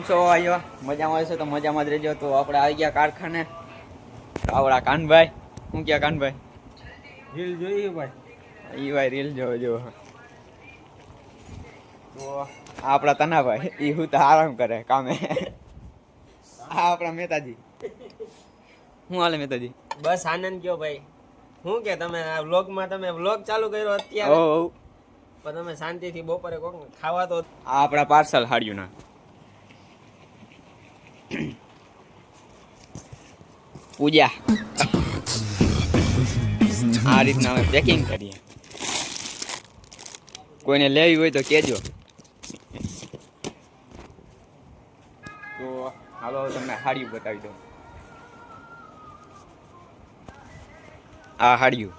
છો આયો મજામાં હશો તો મજામાં જ રહેજો. તો આપણે આવી ગયા કારખાને. આવડા કાનભાઈ, શું ક્યાં કાનભાઈ? રીલ જોઈએ ભાઈ. ઈ ભાઈ રીલ જોવો જો. તો આપણા તનાભાઈ ઈ હું તો આરામ કરે કામે. આ આપણા મહેતાજી. શું હાલે મહેતાજી? બસ આનંદ કયો ભાઈ. શું કે તમે આ વ્લોગમાં તમે વ્લોગ ચાલુ કર્યો અત્યારે? ઓ પણ તમે શાંતિથી બપોરે કોક ખાવા તો. આ આપણા પાર્સલ હાડ્યુંના. પૂજા આ રીતના અમે પેકિંગ કરીએ. કોઈને લેવી હોય તો કહેજો. તો હાલો તમને હાડિયું બતાવી દઉં. આ હાડિયું.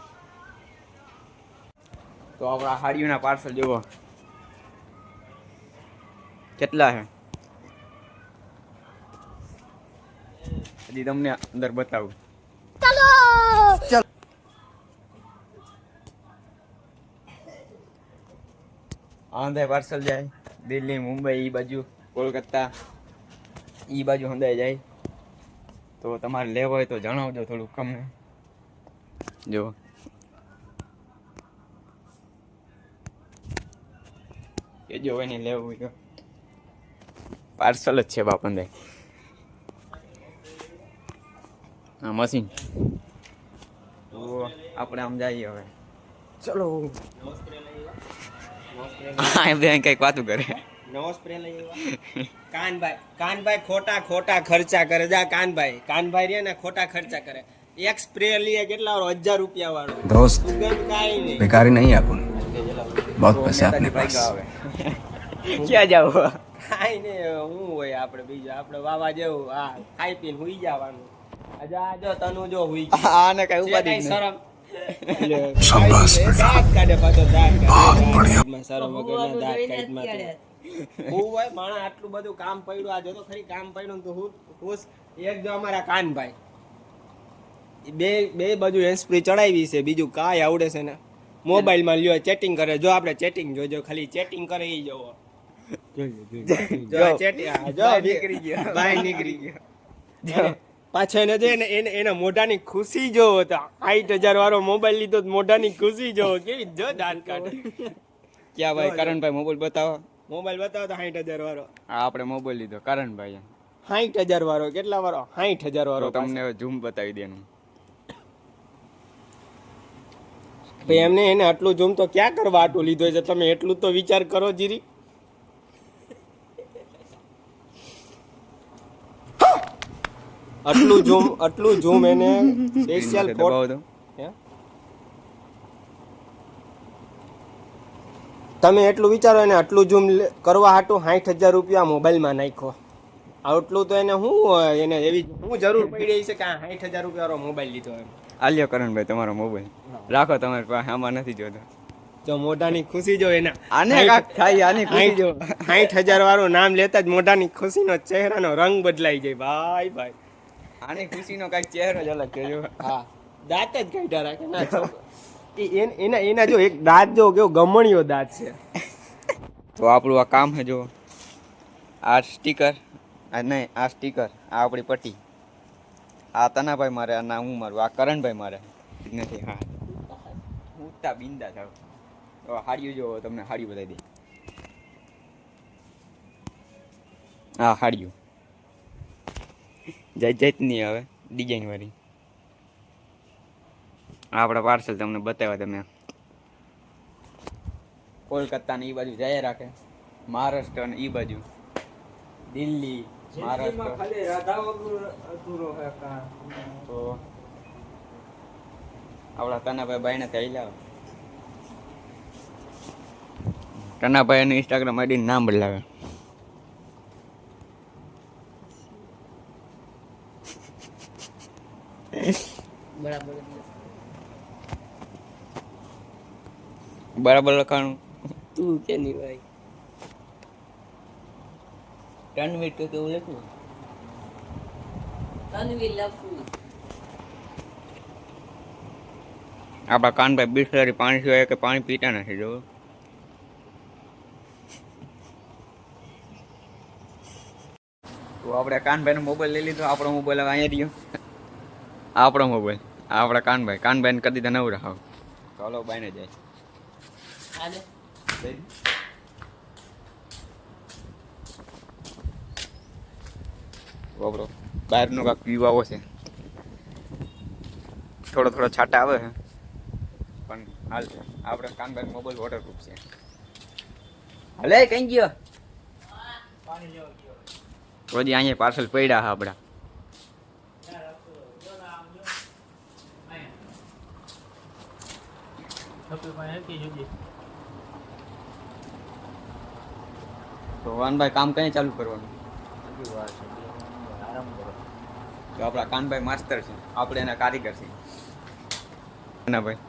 તો આપણા હાડિયુંના પાર્સલ જોવો કેટલા છે. હજી તમને અંદર બતાવું. ચલો આંધે પાર્સલ જાય દિલ્હી, મુંબઈ, ઈ બાજુ કોલકાતા, ઈ બાજુ હંધાઈ જાય. તો તમારે લેવો હોય તો જણાવજો થોડુંક અમને. જો કેજો હોય ને લેવું હોય તો પાર્સલ જ છે બાપંદે. હા મશીન. તો આપણે આમ જઈએ હવે. ચલો હા એમ કઈક વાતું કરે. નવો સ્પ્રે લઈ આવ્યા. કાનભાઈ ખોટા ખર્ચા કરે. જા કાનભાઈ રે ને ખોટા ખર્ચા કરે. એક સ્પ્રે લઈએ કેટલા 1000 રૂપિયા વાળો. दोस्त કાઈ નહીં. बेकारी नहीं अपन बहुत पैसे अपने पास. ક્યાં જાવ? કાઈ નહીં હું હોય આપણે બીજું આપણે વાવા જેવું આ ખાઈ પીને હુઈ જવાનું. આજા જો તનુ જો હુઈ ગઈ. આને કઈ ઉપાધિ જ નહીં. શરમ शाबाश बेटा દાંત કાઢે પાછો દાંત बहुत કાઢે. बढ़िया. શરમ વગરના દાંત કાઢમાં તો હું હોય માણા આટલું બધું કામ પડ્યું. આ જો તો ખરી કામ પડ્યું ને તો હું ખુશ. એક જો અમારા કાનભાઈ બે બાજુ હેન્ડસ્પ્રી ચડાવી છે. બીજું કાંઈ આવડે છે ને મોબાઈલમાં લ્યો ચેટિંગ કરે. જો આપણે ચેટિંગ જોજો ખાલી ચેટિંગ કરે ઈ જોવો. જો ચેટિંગ જો નીકળી ગયો. બાય નીકળી ગયો. પાછો એને જો એના મોઢાની ખુશી જોવો તો 60,000 વાળો મોબાઈલ લીધો તો મોઢાની ખુશી જોવો કેવી જો દાંત કાઢે. ક્યાં ભાઈ કરણભાઈ મોબાઈલ બતાવો. મોબાઈલ બતાવો તો 60,000 વાળો. આ આપણે મોબાઈલ લીધો કરણભાઈ. 60,000 વાળો કેટલા વાળો? 60,000 વાળો. તો તમને ઝૂમ બતાવી દેનું. ભાઈ એમને એને આટલું ઝૂમ તો ક્યાં કરવા આટલું લીધો છે? તમે એટલું તો વિચાર કરો જીરી. આટલું ઝૂમ એને સ્પેશિયલ દબાવો તો. તમે એટલું વિચારો એને આટલું ઝૂમ કરવા હાટું 60,000 રૂપિયા મોબાઈલમાં નાખો. આટલું તો એને શું એને એવી શું જરૂર પડી છે કે 60,000 રૂપિયા વાળો મોબાઈલ લીધો એમ. આલ્યો કરણભાઈ તમારો મોબાઈલ રાખો તમારી પાસે. આમાં નથી જોતો. જો મોઢાની ખુશી જો એના આને કાક થાય. આની ખુશી જો 60,000 વાળું નામ લેતા જ મોઢાની ખુશીનો ચહેરાનો રંગ બદલાઈ જાય. ભાઈ આની ખુશીનો કાંઈક ચહેરો જ અલગ છે. જો હા દાંત જ કાઢ્યા રાખે ના. એના જો એક દાંત જો કેવો ગમણીયો દાંત છે. તો આપણું આ કામ છે જો. આ સ્ટીકર આ નહીં, આ સ્ટીકર આ આપણી પટ્ટી. આ તનાભાઈ મારે, આ ના હું મારું, આ કરણભાઈ મારે નથી. હા ઉઠતા બિંદા થાવ. તો હાડિયું જો તમને હાડિયું બતાવી દે. હા હાડિયું જાતની હવે ડિઝાઇન વાળી. આપણા પાર્સલ તમને બતાવ્યા. તમે કોલકાતા ને એ બાજુ જાય રાખે, મહારાષ્ટ્ર ને એ બાજુ, દિલ્હી, મહારાષ્ટ્ર. તો આપણા તનાભાઈ બાઈને થઈ લાવ. તનાભાઈ એનું ઇન્સ્ટાગ્રામ આઈડી નામ બદલાવે. બરાબર લખાણું તું કે નહીં ભાઈ? તનવીર તો કેવું લખ્યું? આપણા કાનભાઈ બિસ્લરી પાણી સિવાય કે પાણી પીતા નથી. જો આપણે કાનભાઈનો મોબાઈલ લઈ લીધો. આપણો મોબાઈલ હવે અહીંયા રહ્યો. આપણો મોબાઈલ આપણા કાનભાઈને કરી દીધા નવરા. હાવ ચાલો બાઈને જાય. બાબરો બહારનો કાંક વ્યૂ આવો છે. થોડો છાંટા આવે છે પણ હાલ છે. આપણે કાનભાઈ મોબાઈલ વોટરપ્રૂફ છે. હલે કઈ ગયો રોજી અહીંયા પાર્સલ પડ્યા હા આપડા. તો વાનભાઈ કામ કઈ ચાલુ કરવાનું? તો આપણા કાનભાઈ માસ્ટર છે, આપણે એના કારીગર છે.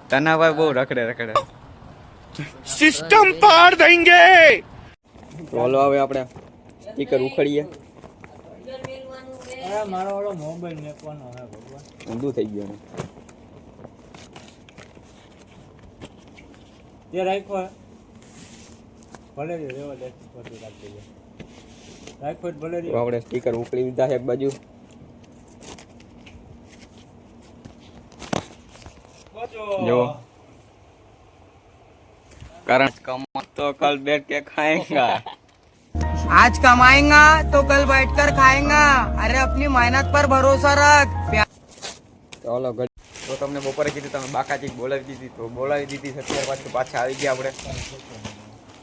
તનાભાઈ બહુ રખડે सिस्टम पार देंगे. તો હાલો હવે આપણે સ્ટીકર ઉખડીએ. મારો ઓલો મોબાઈલ મેકવાનો હે ભગવાન, ઊંધું થઈ ગયું. તે રાખ્યો ભલે રેવા દે ફોટો રાખી દે. રાખ્યો ભલે તો આપણે સ્ટીકર ઉખડી દીધા છે એક બાજુ. જો कारण कमा तो कल बैठ के खाएगा, आज कमाएगा तो कल बैठकर खाएगा. अरे अपनी मेहनत पर भरोसा रख. ચાલો તો તમને બપોરે કીધું તમે બાકાજી બોલાવી દીધી, તો બોલાવી દીધી છે. ત્યાર પાછું પાછા આવી ગયા આપણે.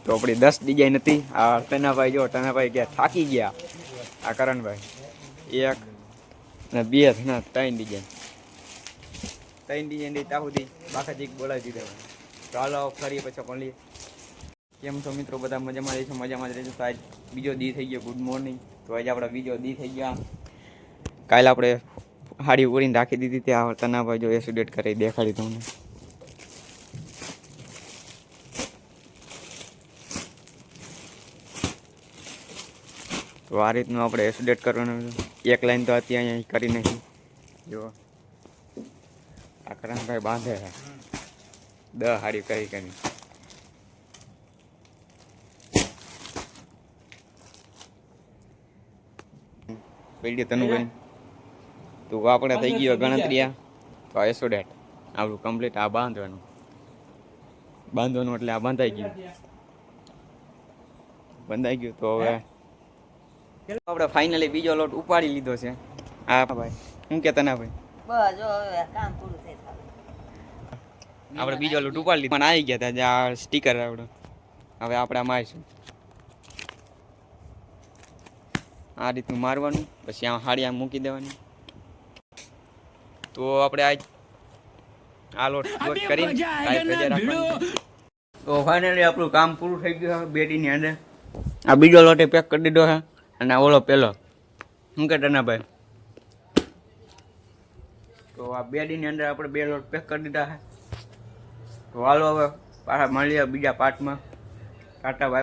તો આપણી 10 ડિઝાઇન હતી. આ તનાભાઈ જો તનાભાઈ ગયા થાકી ગયા. આ કરણભાઈ 1 ને 2 ને 3 ડિઝાઇન ત્યાં સુધી બાકાજી બોલાવી દીધા. ચાલો ફરી પછી મળીએ. કેમ છો મિત્રો? બધા મજામાં રહીશું? મજામાં જ રહીશું. તો આજ બીજો દી થઈ ગયો. Good morning. તો આજે આપણે બીજો દી થઈ ગયા. કાલે આપણે હાડી ઉડીને રાખી દીધી ત્યાં તનાભાઈ જો એસિડેટ કરી દેખાડી તમને. તો આ રીતનું આપણે એસિડેટ કરવાનું. એક લાઈન તો હતી અહીંયા કરી નાખી. જો આ કરણભાઈ બાંધે છે 10 હાડી કરી કરી. પેડી તનુભાઈ તો આપણે થઈ ગયો ગણતરી. તો આ એસોડેટ આપણું કમ્પ્લીટ. આ બાંધવાનું એટલે આ બંધાઈ ગયું. તો હવે આપણે ફાઇનલી બીજો લોટ ઉપાડી લીધો છે. હા ભાઈ શું કહેતા ના ભાઈ? બસ જો હવે કામ પૂરું થઈ ગયું. આપણે બીજો લોટ ઉપાડી લીધો પણ આવી ગયા હતા આ સ્ટીકર આપણે. હવે આપણે આમાં આવીશું. આ રીતનું મારવાનું, પછી આ હાડી આમ મૂકી દેવાની. તો આપણે આ લોટ કરીને તો ફાઇનલી આપણું કામ પૂરું થઈ ગયું છે. બેટીની અંદર આ બીજો લોટે પેક કરી દીધો છે અને ઓલો પેલો શું કે ટનાભાઈ. તો આ બેડીની અંદર આપણે 2 લોટ પેક કરી દીધા છે. તો હાલો હવે પાછા મળીએ બીજા પાર્ટમાં. ટાટા બાય.